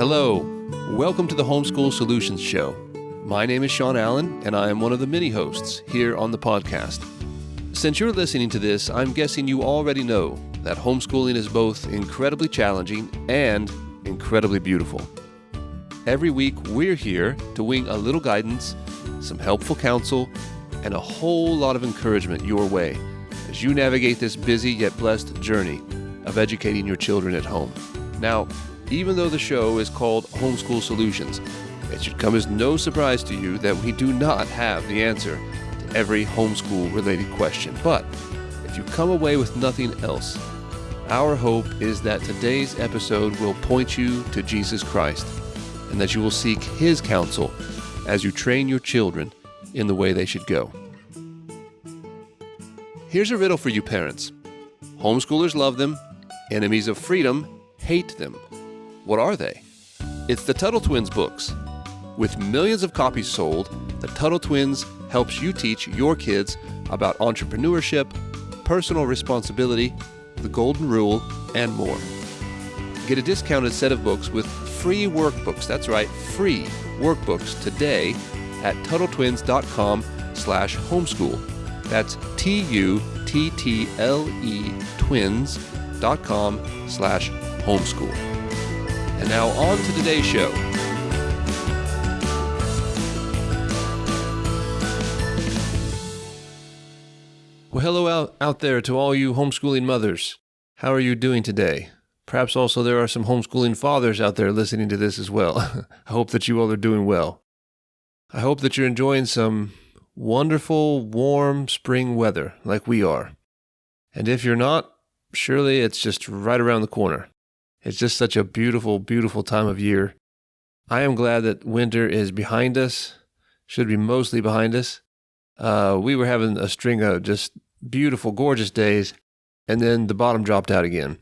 Hello, welcome to the Homeschool Solutions Show. My name is Sean Allen, and I am one of the many hosts here on the podcast. Since you're listening to this, I'm guessing you already know that homeschooling is both incredibly challenging and incredibly beautiful. Every week, we're here to wing a little guidance, some helpful counsel, and a whole lot of encouragement your way as you navigate this busy yet blessed journey of educating your children at home. Now, even though the show is called Homeschool Solutions, it should come as no surprise to you that we do not have the answer to every homeschool-related question. But if you come away with nothing else, our hope is that today's episode will point you to Jesus Christ and that you will seek His counsel as you train your children in the way they should go. Here's a riddle for you parents. Homeschoolers love them. Enemies of freedom hate them. What are they? It's the Tuttle Twins books. With millions of copies sold, the Tuttle Twins helps you teach your kids about entrepreneurship, personal responsibility, the golden rule, and more. Get a discounted set of books with free workbooks. That's right, free workbooks today at TuttleTwins.com/homeschool. That's TUTTLE twins.com/homeschool. And now on to today's show. Well, hello out there to all you homeschooling mothers. How are you doing today? Perhaps also there are some homeschooling fathers out there listening to this as well. I hope that you all are doing well. I hope that you're enjoying some wonderful, warm spring weather like we are. And if you're not, surely it's just right around the corner. It's just such a beautiful, beautiful time of year. I am glad that winter is behind us, should be mostly behind us. We were having a string of just beautiful, gorgeous days, and then the bottom dropped out again.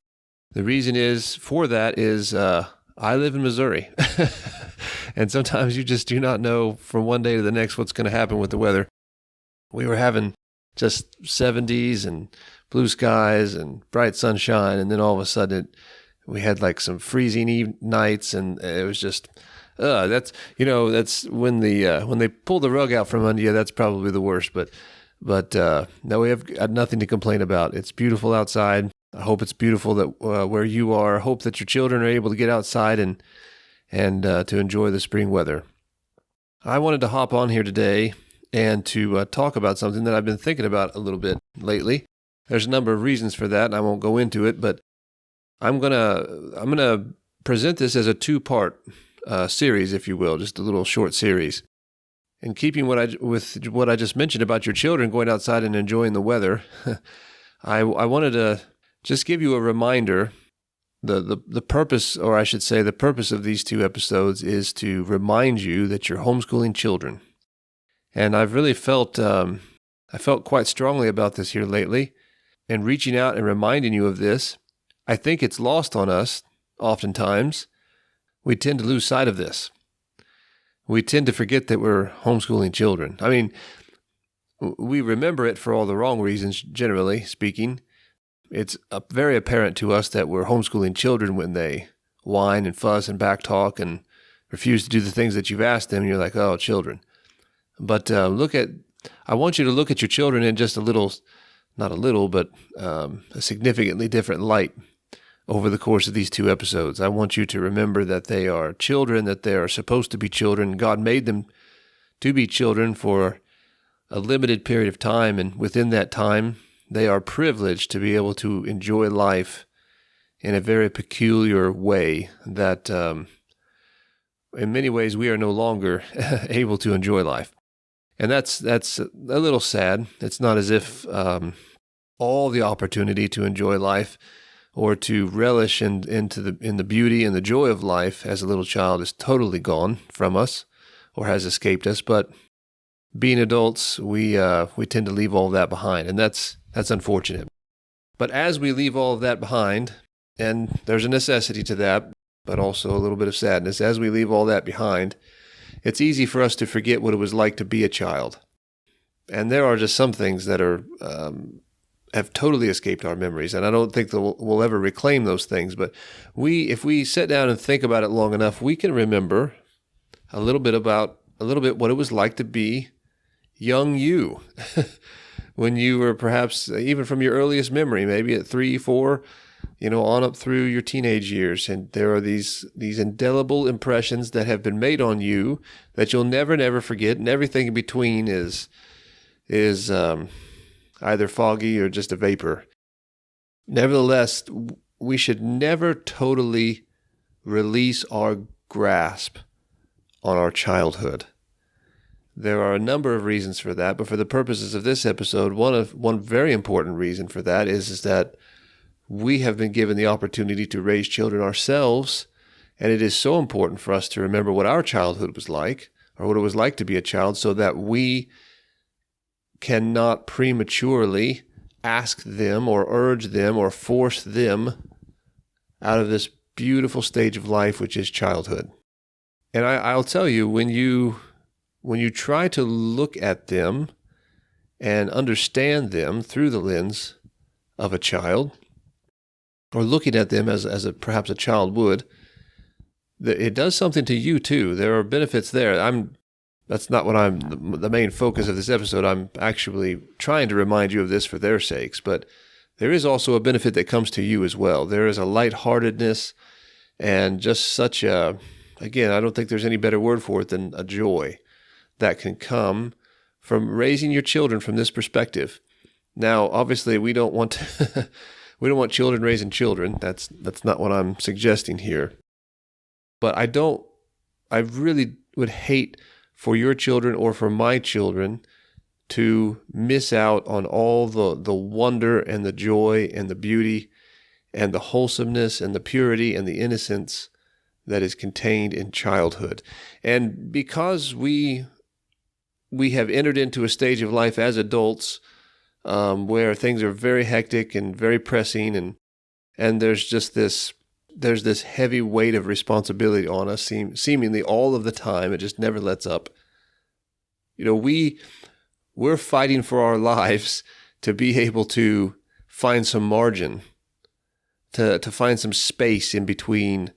The reason for that is I live in Missouri, and sometimes you just do not know from one day to the next what's going to happen with the weather. We were having just 70s and blue skies and bright sunshine, and then all of a sudden we had like some freezing nights, and it was just that's when they pull the rug out from under you. That's probably the worst. But no, we have got nothing to complain about. It's beautiful outside. I hope it's beautiful that where you are. I hope that your children are able to get outside and to enjoy the spring weather. I wanted to hop on here today and to talk about something that I've been thinking about a little bit lately. There's a number of reasons for that, and I won't go into it, but I'm gonna present this as a two-part series, if you will, just a little short series. In keeping with what I just mentioned about your children going outside and enjoying the weather, I wanted to just give you a reminder. The purpose, or I should say the purpose of these two episodes is to remind you that you're homeschooling children. And I've really felt quite strongly about this here lately, and reaching out and reminding you of this. I think it's lost on us oftentimes. We tend to lose sight of this. We tend to forget that we're homeschooling children. I mean, we remember it for all the wrong reasons, generally speaking. It's very apparent to us that we're homeschooling children when they whine and fuss and backtalk and refuse to do the things that you've asked them. And you're like, oh, children. But I want you to look at your children in just a significantly different light over the course of these two episodes. I want you to remember that they are children, that they are supposed to be children. God made them to be children for a limited period of time, and within that time, they are privileged to be able to enjoy life in a very peculiar way that, in many ways, we are no longer able to enjoy life. And that's a little sad. It's not as if all the opportunity to enjoy life or to relish in the beauty and the joy of life as a little child is totally gone from us or has escaped us. But being adults, we tend to leave all of that behind, and that's unfortunate. But as we leave all of that behind, and there's a necessity to that, but also a little bit of sadness, as we leave all that behind, it's easy for us to forget what it was like to be a child. And there are just some things that are have totally escaped our memories, and I don't think that we'll ever reclaim those things. But if we sit down and think about it long enough, we can remember a little bit what it was like to be young you when you were perhaps even from your earliest memory, maybe at 3, 4, on up through your teenage years. And there are these indelible impressions that have been made on you that you'll never forget. And everything in between is either foggy or just a vapor. Nevertheless, we should never totally release our grasp on our childhood. There are a number of reasons for that, but for the purposes of this episode, one very important reason for that is that we have been given the opportunity to raise children ourselves, and it is so important for us to remember what our childhood was like, or what it was like to be a child, so that we cannot prematurely ask them or urge them or force them out of this beautiful stage of life, which is childhood. And I'll tell you, when you try to look at them and understand them through the lens of a child, or looking at them as perhaps a child would, it does something to you too. There are benefits there. That's not what the main focus of this episode. I'm actually trying to remind you of this for their sakes, but there is also a benefit that comes to you as well. There is a lightheartedness and just such again, I don't think there's any better word for it than a joy that can come from raising your children from this perspective. Now, obviously, we don't want we don't want children raising children. That's not what I'm suggesting here. But I really would hate for your children or for my children to miss out on all the wonder and the joy and the beauty and the wholesomeness and the purity and the innocence that is contained in childhood. And because we have entered into a stage of life as adults where things are very hectic and very pressing, and there's this heavy weight of responsibility on us, seemingly all of the time. It just never lets up. We're fighting for our lives to be able to find some margin, to find some space in between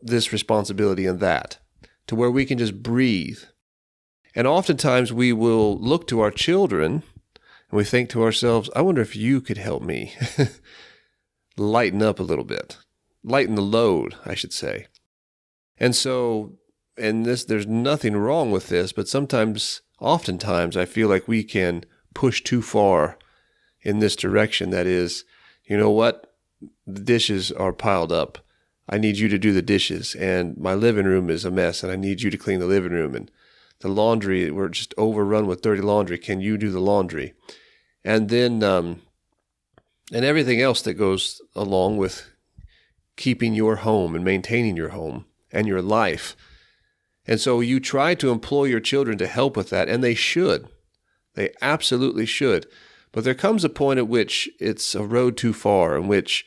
this responsibility and that, to where we can just breathe. And oftentimes we will look to our children and we think to ourselves, I wonder if you could help me lighten up a little bit, lighten the load, I should say. And so, there's nothing wrong with this, but oftentimes I feel like we can push too far in this direction. That is, you know what? The dishes are piled up. I need you to do the dishes, and my living room is a mess, and I need you to clean the living room, and the laundry, we're just overrun with dirty laundry. Can you do the laundry? And then, and everything else that goes along with keeping your home and maintaining your home and your life. And so you try to employ your children to help with that, and they should. They absolutely should. But there comes a point at which it's a road too far, in which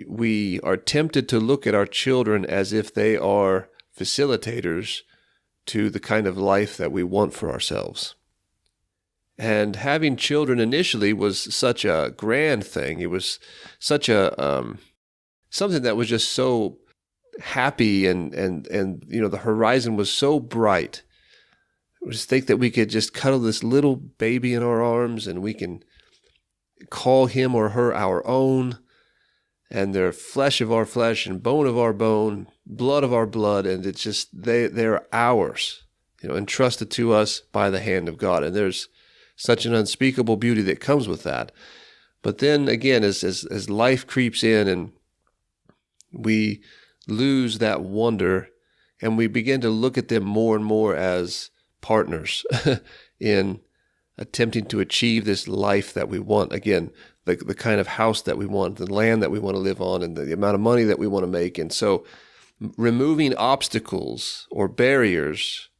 we are tempted to look at our children as if they are facilitators to the kind of life that we want for ourselves. And having children initially was such a grand thing. It was such a something that was just so happy, and the horizon was so bright. Just think that we could just cuddle this little baby in our arms, and we can call him or her our own, and they're flesh of our flesh and bone of our bone, blood of our blood, and it's just they're ours, entrusted to us by the hand of God. And there's such an unspeakable beauty that comes with that. But then again, as life creeps in and we lose that wonder, and we begin to look at them more and more as partners in attempting to achieve this life that we want. Again, the kind of house that we want, the land that we want to live on, and the amount of money that we want to make. And so removing obstacles or barriers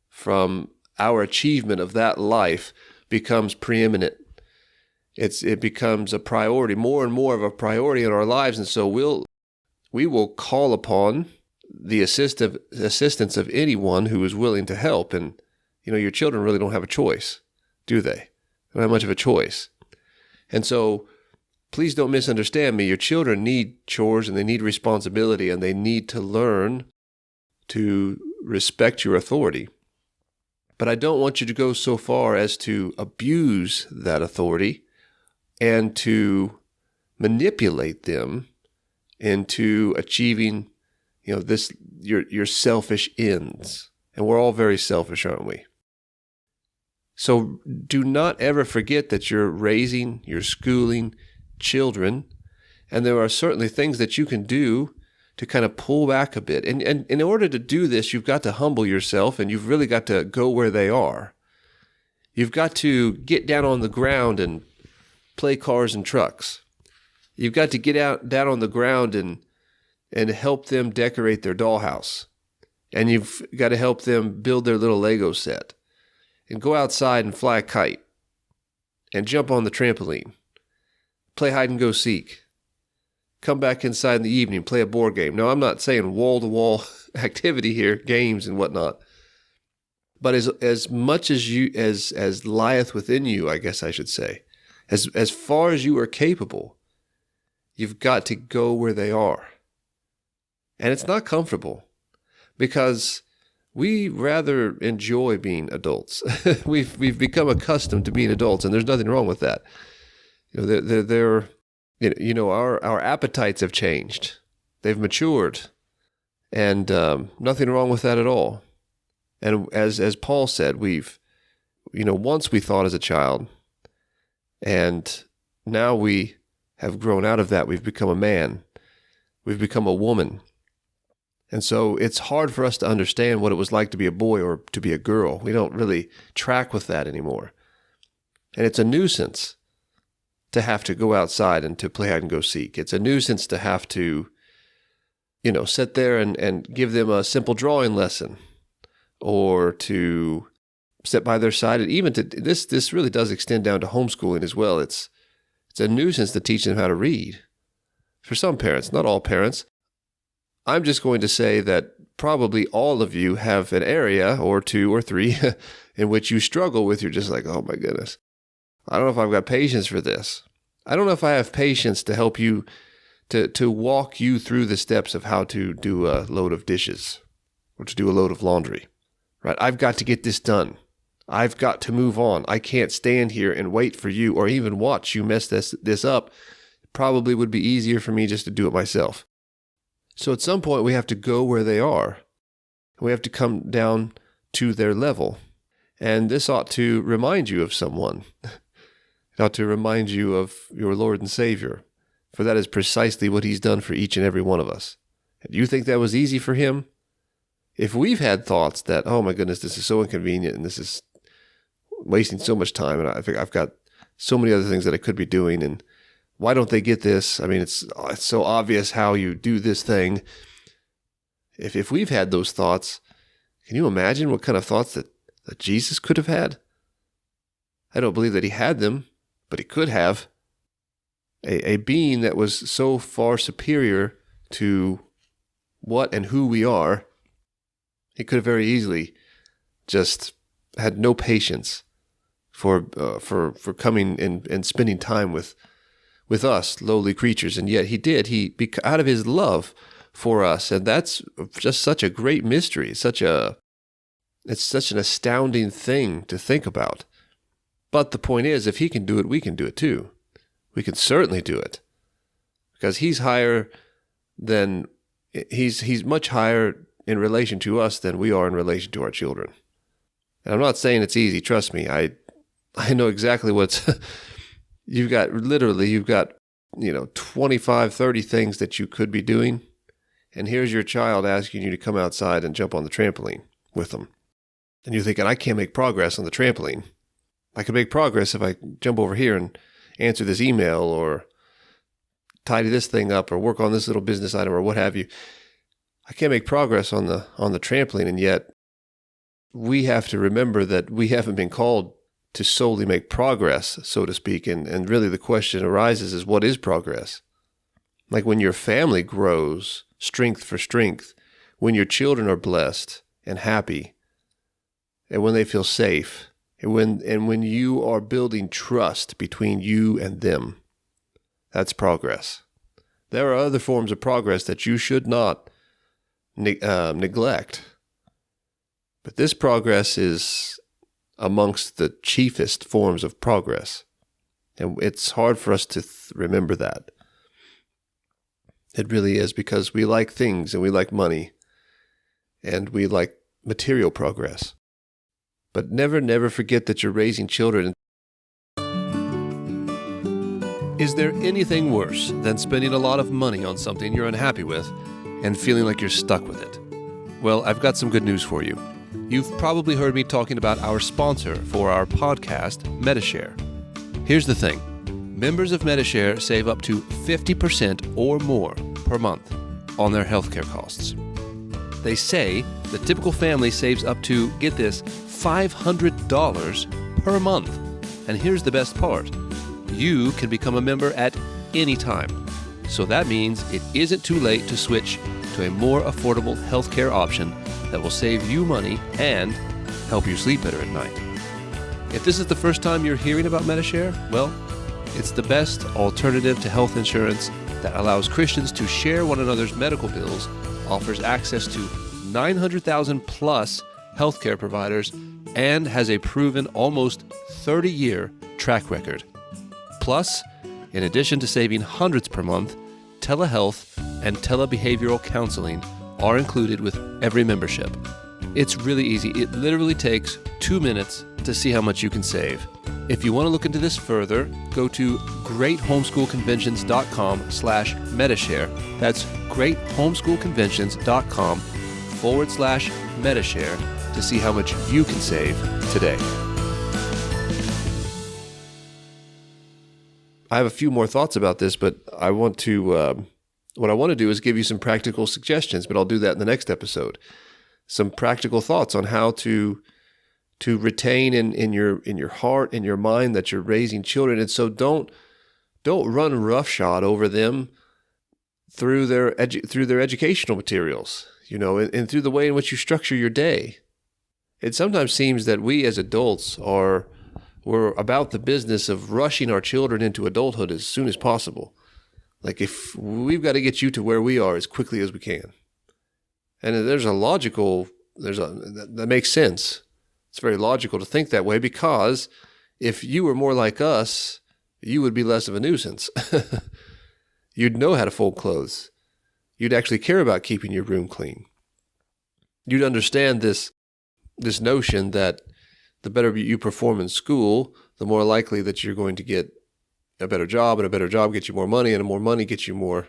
from our achievement of that life becomes preeminent. It becomes a priority, more and more of a priority in our lives. And so we will call upon the assistance of anyone who is willing to help. And, your children really don't have a choice, do they? They don't have much of a choice. And so please don't misunderstand me. Your children need chores and they need responsibility and they need to learn to respect your authority. But I don't want you to go so far as to abuse that authority and to manipulate them into achieving, this your selfish ends. And we're all very selfish, aren't we? So do not ever forget that you're schooling children, and there are certainly things that you can do to kind of pull back a bit. And in order to do this, you've got to humble yourself, and you've really got to go where they are. You've got to get down on the ground and play cars and trucks. You've got to get down on the ground and help them decorate their dollhouse. And you've got to help them build their little Lego set. And go outside and fly a kite. And jump on the trampoline. Play hide and go seek. Come back inside in the evening, play a board game. Now, I'm not saying wall-to-wall activity here, games and whatnot. But as much as lieth within you, I guess I should say, as far as you are capable, you've got to go where they are. And it's not comfortable because we rather enjoy being adults. We've become accustomed to being adults, and there's nothing wrong with that. Our appetites have changed. They've matured, and nothing wrong with that at all. And as Paul said, once we thought as a child, and now we have grown out of that. We've become a man. We've become a woman. And so it's hard for us to understand what it was like to be a boy or to be a girl. We don't really track with that anymore. And it's a nuisance to have to go outside and to play hide and go seek. It's a nuisance to have to, sit there and give them a simple drawing lesson or to sit by their side. And even to this really does extend down to homeschooling as well. It's a nuisance to teach them how to read. For some parents, not all parents. I'm just going to say that probably all of you have an area or two or three in which you struggle with. You're just like, oh my goodness, I don't know if I've got patience for this. I don't know if I have patience to help you, to walk you through the steps of how to do a load of dishes or to do a load of laundry, right? I've got to get this done. I've got to move on. I can't stand here and wait for you or even watch you mess this up. It probably would be easier for me just to do it myself. So at some point we have to go where they are. We have to come down to their level. And this ought to remind you of someone. It ought to remind you of your Lord and Savior, for that is precisely what he's done for each and every one of us. And you think that was easy for him? If we've had thoughts that, oh my goodness, this is so inconvenient and this is wasting so much time and I think I've got so many other things that I could be doing and why don't they get this? I mean, it's so obvious how you do this thing. If we've had those thoughts, can you imagine what kind of thoughts that Jesus could have had? I don't believe that he had them, but he could have. A being that was so far superior to what and who we are, he could have very easily just had no patience for coming and spending time with us lowly creatures, and yet he did. Out of his love for us, and that's just such a great mystery. It's such an astounding thing to think about. But the point is, if he can do it, we can do it too. We can certainly do it, because he's much higher in relation to us than we are in relation to our children. And I'm not saying it's easy. Trust me, I know exactly what's. You've got 25, 30 things that you could be doing. And here's your child asking you to come outside and jump on the trampoline with them. And you're thinking, I can't make progress on the trampoline. I can make progress if I jump over here and answer this email or tidy this thing up or work on this little business item or what have you. I can't make progress on the trampoline. And yet we have to remember that we haven't been called to solely make progress, so to speak. And really the question arises is, what is progress? Like when your family grows strength for strength, when your children are blessed and happy, and when they feel safe, And when you are building trust between you and them, that's progress. There are other forms of progress that you should not neglect. But this progress is amongst the chiefest forms of progress. And it's hard for us to remember that. It really is, because we like things and we like money and we like material progress. But never forget that you're raising children. Is there anything worse than spending a lot of money on something you're unhappy with and feeling like you're stuck with it? Well, I've got some good news for you. You've probably heard me talking about our sponsor for our podcast, Metashare. Here's the thing. Members of Metashare save up to 50% or more per month on their healthcare costs. They say the typical family saves up to, get this, $500 per month. And here's the best part. You can become a member at any time. So that means it isn't too late to switch to a more affordable healthcare option that will save you money and help you sleep better at night. If this is the first time you're hearing about Metashare, well, it's the best alternative to health insurance that allows Christians to share one another's medical bills, offers access to 900,000 plus healthcare providers, and has a proven almost 30-year track record. Plus, in addition to saving hundreds per month, telehealth and telebehavioral counseling are included with every membership. It's really easy. It literally takes 2 minutes to see how much you can save. If you want to look into this further, go to greathomeschoolconventions.com/Metashare. That's greathomeschoolconventions.com/Metashare to see how much you can save today. I have a few more thoughts about this, but I want to, what I want to do is give you some practical suggestions, but I'll do that in the next episode. Some practical thoughts on how to retain in your heart, in your mind, that you're raising children. And so don't run roughshod over them through their educational materials, and through the way in which you structure your day. It sometimes seems that we as adults we're about the business of rushing our children into adulthood as soon as possible. Like, if we've got to get you to where we are as quickly as we can. And that makes sense. It's very logical to think that way, because if you were more like us, you would be less of a nuisance. You'd know how to fold clothes. You'd actually care about keeping your room clean. You'd understand this notion that the better you perform in school, the more likely that you're going to get a better job, and a better job gets you more money, and more money gets you more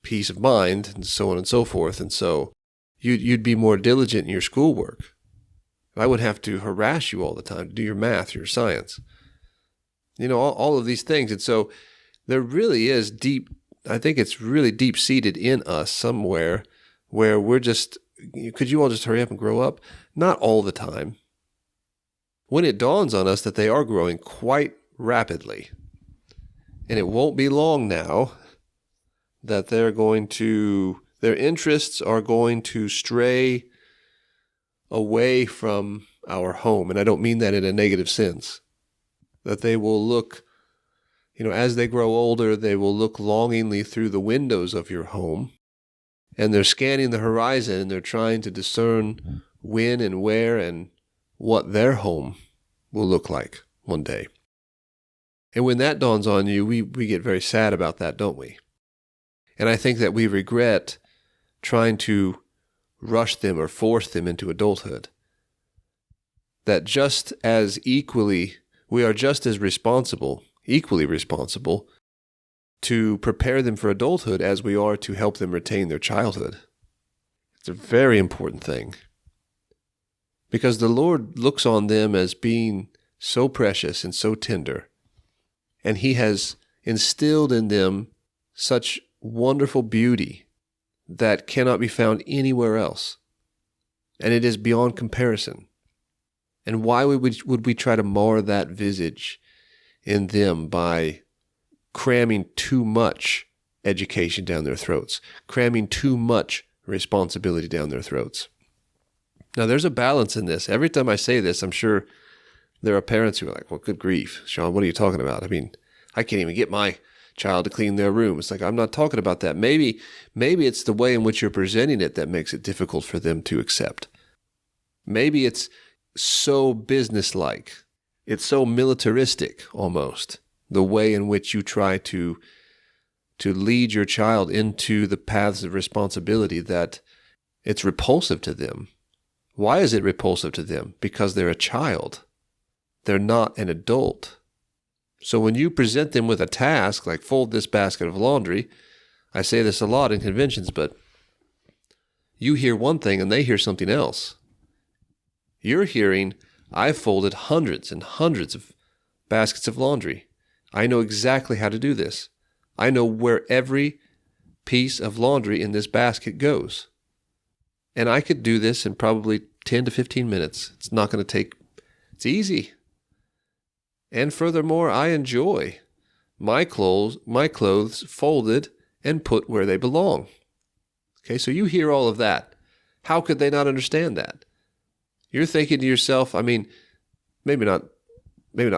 peace of mind, and so on and so forth. And so you'd be more diligent in your schoolwork. I would have to harass you all the time to do your math, your science, all of these things. And so there really is I think it's really deep-seated in us somewhere, where we're just, could you all just hurry up and grow up? Not all the time. When it dawns on us that they are growing quite rapidly, and it won't be long now that their interests are going to stray away from our home. And I don't mean that in a negative sense. That they will look, as they grow older, they will look longingly through the windows of your home, and they're scanning the horizon, and they're trying to discern when and where and what their home will look like one day. And when that dawns on you, we get very sad about that, don't we? And I think that we regret trying to rush them or force them into adulthood. That just as equally, we are just as equally responsible to prepare them for adulthood as we are to help them retain their childhood. It's a very important thing. Because the Lord looks on them as being so precious and so tender. And He has instilled in them such wonderful beauty that cannot be found anywhere else. And it is beyond comparison. And why would we try to mar that visage in them by cramming too much education down their throats, cramming too much responsibility down their throats? Now, there's a balance in this. Every time I say this, I'm sure There are parents who are like, well, good grief, Sean, what are you talking about? I mean, I can't even get my child to clean their room. It's like, I'm not talking about that. Maybe it's the way in which you're presenting it that makes it difficult for them to accept. Maybe it's so businesslike. It's so militaristic almost, the way in which you try to lead your child into the paths of responsibility, that it's repulsive to them. Why is it repulsive to them? Because they're a child. They're not an adult. So when you present them with a task like fold this basket of laundry, I say this a lot in conventions, but you hear one thing and they hear something else. You're hearing, I've folded hundreds and hundreds of baskets of laundry. I know exactly how to do this. I know where every piece of laundry in this basket goes. And I could do this in probably 10 to 15 minutes. It's not going to take, it's easy. And furthermore, I enjoy my clothes folded and put where they belong. Okay, so you hear all of that. How could they not understand that? You're thinking to yourself, I mean, maybe not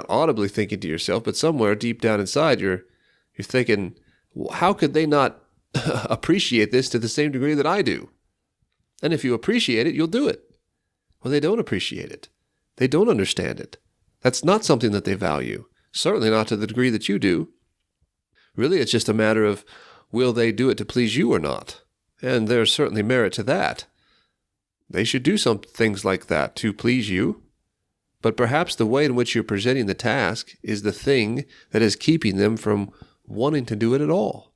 audibly thinking to yourself, but somewhere deep down inside, you're thinking, how could they not appreciate this to the same degree that I do? And if you appreciate it, you'll do it. Well, they don't appreciate it. They don't understand it. That's not something that they value. Certainly not to the degree that you do. Really, it's just a matter of, will they do it to please you or not? And there's certainly merit to that. They should do some things like that to please you. But perhaps the way in which you're presenting the task is the thing that is keeping them from wanting to do it at all.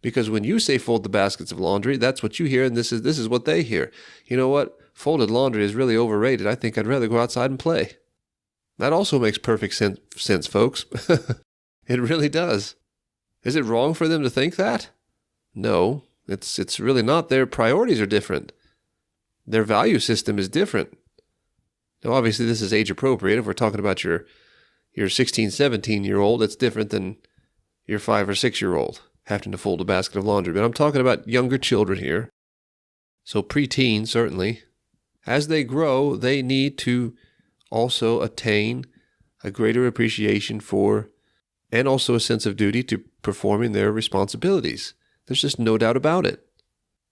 Because when you say fold the baskets of laundry, that's what you hear, and this is what they hear. You know what? Folded laundry is really overrated. I think I'd rather go outside and play. That also makes perfect sense, folks. It really does. Is it wrong for them to think that? No, it's really not. Their priorities are different. Their value system is different. Now, obviously, this is age appropriate. If we're talking about your 16, 17-year-old, it's different than your 5 or 6-year-old having to fold a basket of laundry. But I'm talking about younger children here. So preteen, certainly. As they grow, they need to also attain a greater appreciation for, and also a sense of duty to performing their responsibilities. There's just no doubt about it.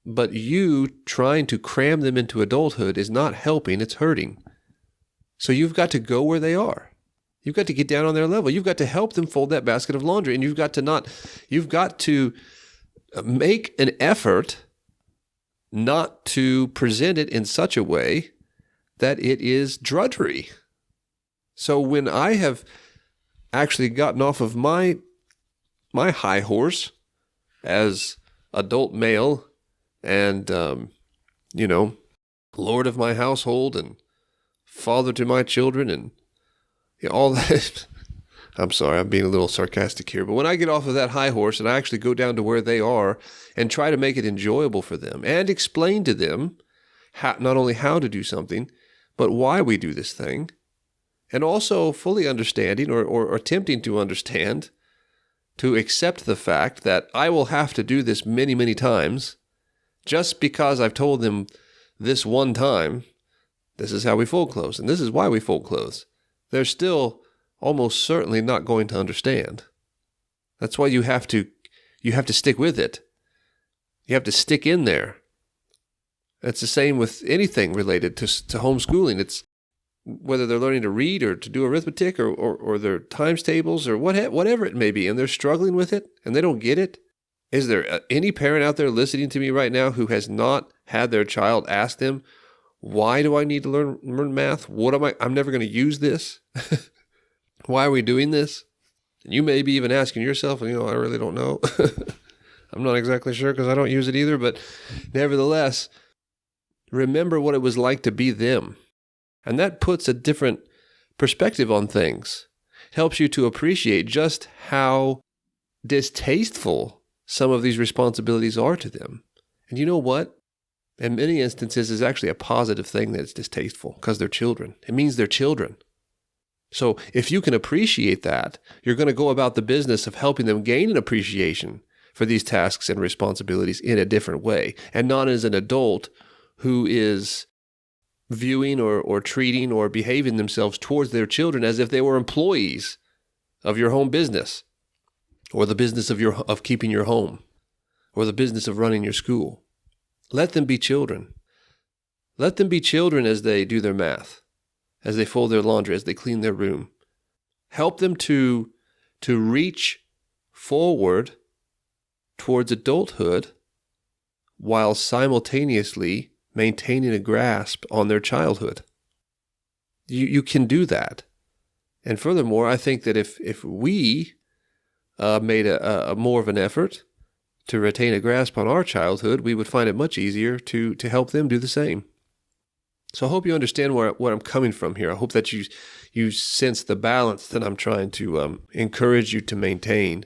But you trying to cram them into adulthood is not helping, it's hurting. So you've got to go where they are. You've got to get down on their level. You've got to help them fold that basket of laundry, and you've got to make an effort not to present it in such a way that it is drudgery. So when I have actually gotten off of my high horse as adult male and, lord of my household and father to my children and all that. I'm sorry, I'm being a little sarcastic here. But when I get off of that high horse and I actually go down to where they are and try to make it enjoyable for them and explain to them not only how to do something, but why we do this thing, and also fully understanding or attempting to understand, to accept the fact that I will have to do this many, many times, just because I've told them this one time, this is how we fold clothes, and this is why we fold clothes. They're still almost certainly not going to understand. That's why you have to stick with it. You have to stick in there. It's the same with anything related to homeschooling. It's whether they're learning to read or to do arithmetic or their times tables or whatever it may be, and they're struggling with it and they don't get it. Is there any parent out there listening to me right now who has not had their child ask them, why do I need to learn math? I'm never going to use this. Why are we doing this? And you may be even asking yourself, I really don't know. I'm not exactly sure because I don't use it either, but nevertheless, remember what it was like to be them. And that puts a different perspective on things. It helps you to appreciate just how distasteful some of these responsibilities are to them. And you know what? In many instances, it's actually a positive thing that it's distasteful because they're children. It means they're children. So if you can appreciate that, you're going to go about the business of helping them gain an appreciation for these tasks and responsibilities in a different way, and not as an adult who is viewing or treating or behaving themselves towards their children as if they were employees of your home business, or the business of keeping your home, or the business of running your school. Let them be children. Let them be children as they do their math, as they fold their laundry, as they clean their room. Help them to reach forward towards adulthood while simultaneously maintaining a grasp on their childhood. You can do that. And furthermore, I think that if we made a more of an effort to retain a grasp on our childhood, we would find it much easier to help them do the same. So I hope you understand where I'm coming from here. I hope that you sense the balance that I'm trying to encourage you to maintain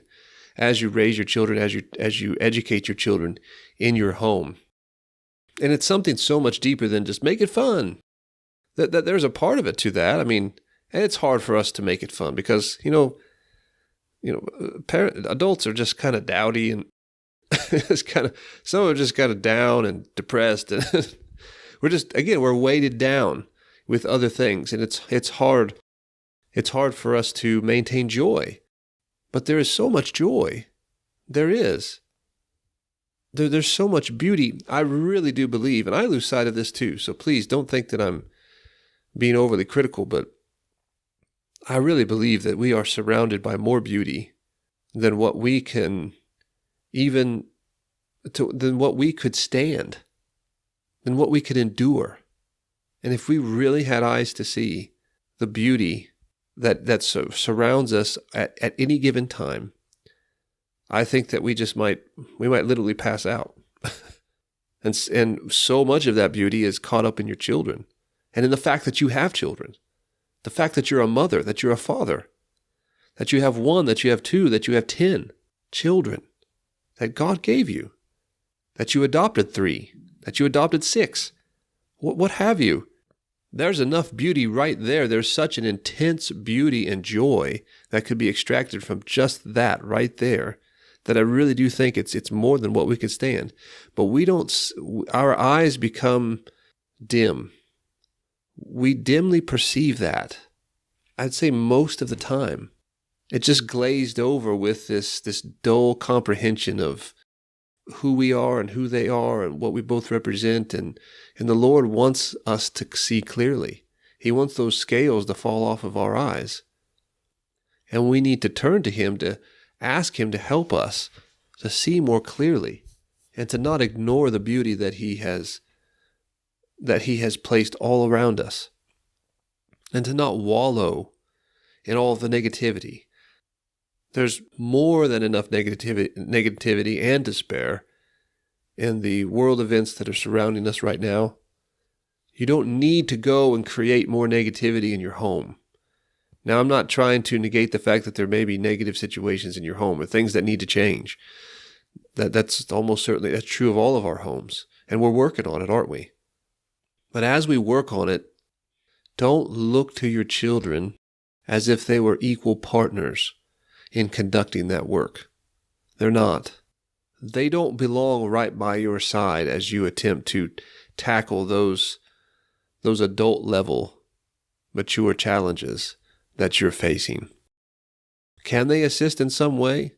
as you raise your children, as you educate your children in your home. And it's something so much deeper than just make it fun. That there's a part of it to that. I mean, and it's hard for us to make it fun because adults are just kind of dowdy and some are just kind of down and depressed, and we're weighted down with other things, and it's hard for us to maintain joy. But there is so much joy. There is. There's so much beauty. I really do believe, and I lose sight of this too, so please don't think that I'm being overly critical, but I really believe that we are surrounded by more beauty than what we can than what we could stand, than what we could endure. And if we really had eyes to see the beauty that surrounds us at any given time, I think that we might literally pass out. and so much of that beauty is caught up in your children and in the fact that you have children, the fact that you're a mother, that you're a father, that you have one, that you have two, that you have 10 children that God gave you, that you adopted 3, that you adopted 6, what have you. There's enough beauty right there. There's such an intense beauty and joy that could be extracted from just that right there, that I really do think it's more than what we could stand. But our eyes become dim. We dimly perceive that. I'd say most of the time. It just glazed over with this dull comprehension of who we are and who they are and what we both represent. And the Lord wants us to see clearly. He wants those scales to fall off of our eyes. And we need to turn to Him to ask Him to help us to see more clearly and to not ignore the beauty that He has placed all around us, and to not wallow in all of the negativity. There's more than enough negativity and despair in the world events that are surrounding us right now. You don't need to go and create more negativity in your home. Now, I'm not trying to negate the fact that there may be negative situations in your home or things that need to change. That's almost certainly, that's true of all of our homes. And we're working on it, aren't we? But as we work on it, don't look to your children as if they were equal partners in conducting that work. They're not. They don't belong right by your side as you attempt to tackle those adult level mature challenges that you're facing. Can they assist in some way?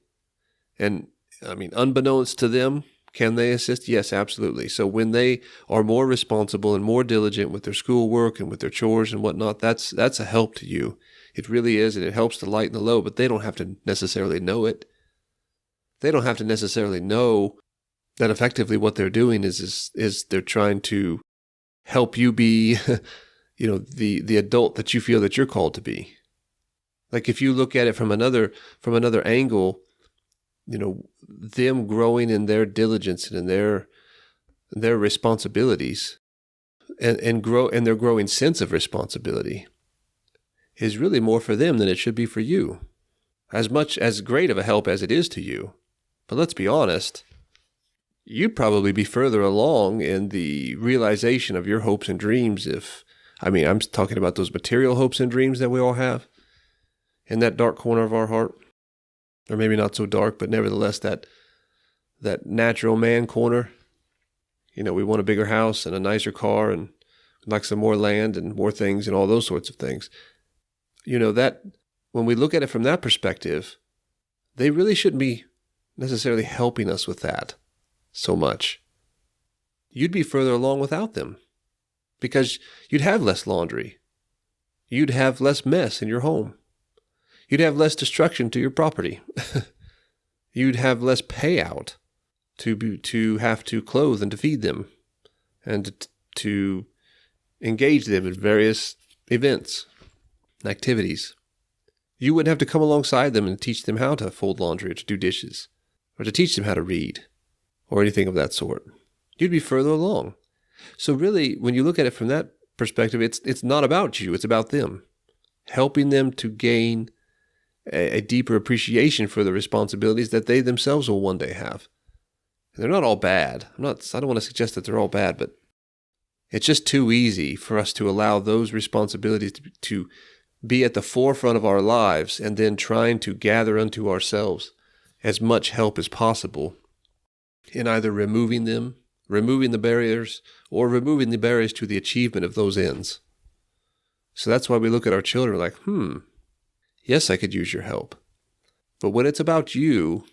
And I mean, unbeknownst to them, can they assist? Yes, absolutely. So when they are more responsible and more diligent with their schoolwork and with their chores and whatnot, that's a help to you. It really is, and it helps to lighten the load, but they don't have to necessarily know it. They don't have to necessarily know that effectively what they're doing is they're trying to help you be, the adult that you feel that you're called to be. Like if you look at it from another angle, them growing in their diligence and in their responsibilities and their growing sense of responsibility is really more for them than it should be for you. As much as great of a help as it is to you. But let's be honest, you'd probably be further along in the realization of your hopes and dreams I'm talking about those material hopes and dreams that we all have in that dark corner of our heart. Or maybe not so dark, but nevertheless that natural man corner. We want a bigger house and a nicer car, and like some more land and more things and all those sorts of things. That when we look at it from that perspective, they really shouldn't be necessarily helping us with that so much. You'd be further along without them because you'd have less laundry. You'd have less mess in your home. You'd have less destruction to your property. You'd have less payout to have to clothe and to feed them and to engage them in various events and activities. You wouldn't have to come alongside them and teach them how to fold laundry or to do dishes or to teach them how to read or anything of that sort. You'd be further along. So really, when you look at it from that perspective, it's not about you, it's about them. Helping them to gain a deeper appreciation for the responsibilities that they themselves will one day have. And they're not all bad. I don't want to suggest that they're all bad, but it's just too easy for us to allow those responsibilities to be at the forefront of our lives and then trying to gather unto ourselves as much help as possible in either removing the barriers, or removing the barriers to the achievement of those ends. So that's why we look at our children like, yes, I could use your help. But when it's about you,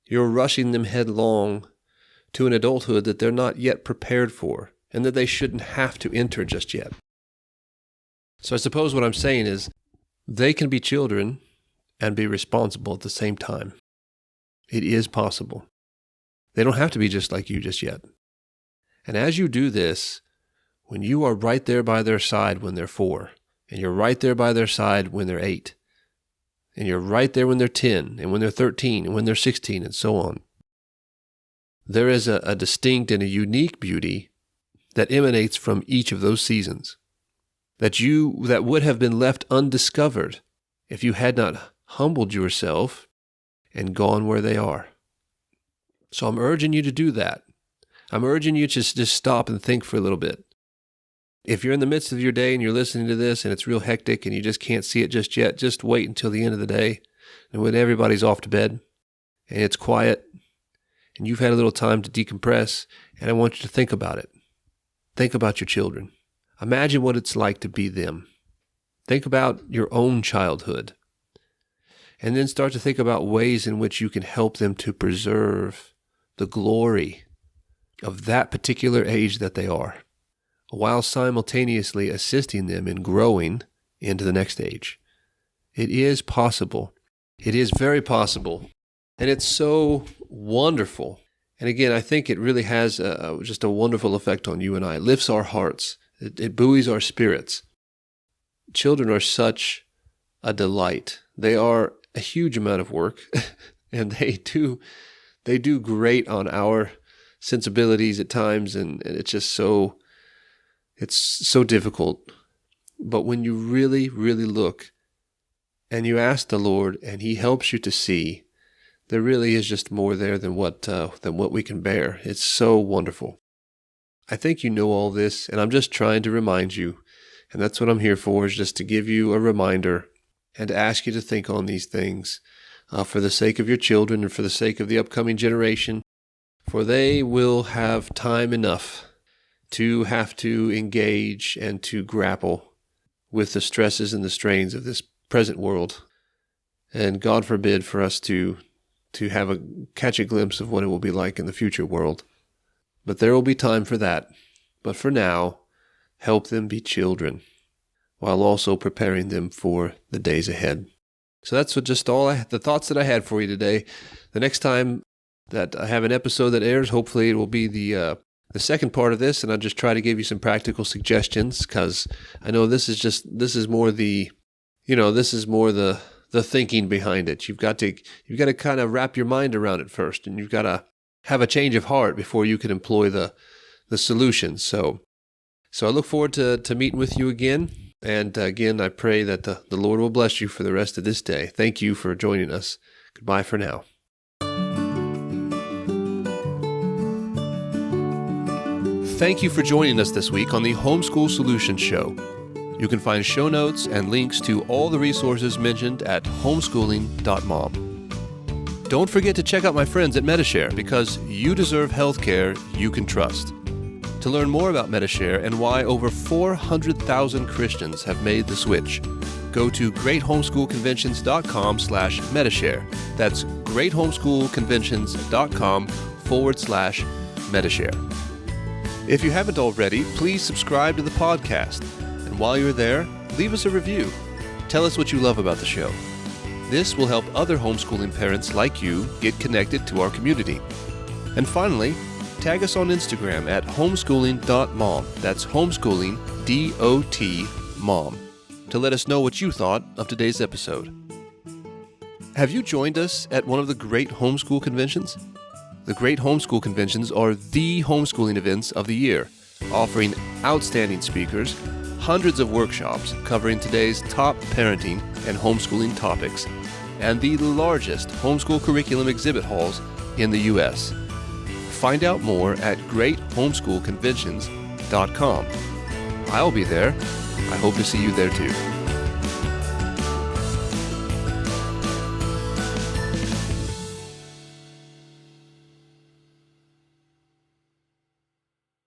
you're rushing them headlong to an adulthood that they're not yet prepared for and that they shouldn't have to enter just yet. So I suppose what I'm saying is they can be children and be responsible at the same time. It is possible. They don't have to be just like you just yet. And as you do this, when you are right there by their side when they're 4, and you're right there by their side when they're 8, and you're right there when they're 10, and when they're 13, and when they're 16, and so on, there is a distinct and a unique beauty that emanates from each of those seasons that would have been left undiscovered if you had not humbled yourself and gone where they are. So I'm urging you to do that. I'm urging you to just stop and think for a little bit. If you're in the midst of your day and you're listening to this and it's real hectic and you just can't see it just yet, just wait until the end of the day and when everybody's off to bed and it's quiet and you've had a little time to decompress, and I want you to think about it. Think about your children. Imagine what it's like to be them. Think about your own childhood. And then start to think about ways in which you can help them to preserve the glory of that particular age that they are, while simultaneously assisting them in growing into the next age. It is possible. It is very possible. And it's so wonderful. And again, I think it really has just a wonderful effect on you and I. It lifts our hearts. It buoys our spirits. Children are such a delight. They are a huge amount of work, and they do great on our sensibilities at times, and it's just so difficult. But when you really, really look and you ask the Lord and He helps you to see, there really is just more there than what we can bear. It's so wonderful. I think you know all this, and I'm just trying to remind you, and that's what I'm here for, is just to give you a reminder and to ask you to think on these things for the sake of your children and for the sake of the upcoming generation, for they will have time enough to have to engage and to grapple with the stresses and the strains of this present world. And God forbid for us to catch a glimpse of what it will be like in the future world. But there will be time for that. But for now, help them be children, while also preparing them for the days ahead. So that's the thoughts that I had for you today. The next time that I have an episode that airs, hopefully it will be the second part of this, and I'll just try to give you some practical suggestions, because I know this is more the thinking behind it. You've got to kind of wrap your mind around it first, and you've got to have a change of heart before you can employ the solutions. So I look forward to meeting with you again. And again, I pray that the Lord will bless you for the rest of this day. Thank you for joining us. Goodbye for now. Thank you for joining us this week on the Homeschool Solutions Show. You can find show notes and links to all the resources mentioned at homeschooling.mom. Don't forget to check out my friends at Metashare, because you deserve healthcare you can trust. To To learn more about MetaShare and why over 400,000 Christians have made the switch, go to greathomeschoolconventions.com/MetaShare. That's greathomeschoolconventions.com/MetaShare. If you haven't already, please subscribe to the podcast. And while you're there, leave us a review. Tell us what you love about the show. This will help other homeschooling parents like you get connected to our community. And finally, tag us on Instagram at homeschooling.mom. That's homeschooling, DOT, mom, to let us know what you thought of today's episode. Have you joined us at one of the Great Homeschool Conventions? The Great Homeschool Conventions are the homeschooling events of the year, offering outstanding speakers, hundreds of workshops covering today's top parenting and homeschooling topics, and the largest homeschool curriculum exhibit halls in the U.S. Find out more at greathomeschoolconventions.com. I'll be there. I hope to see you there too.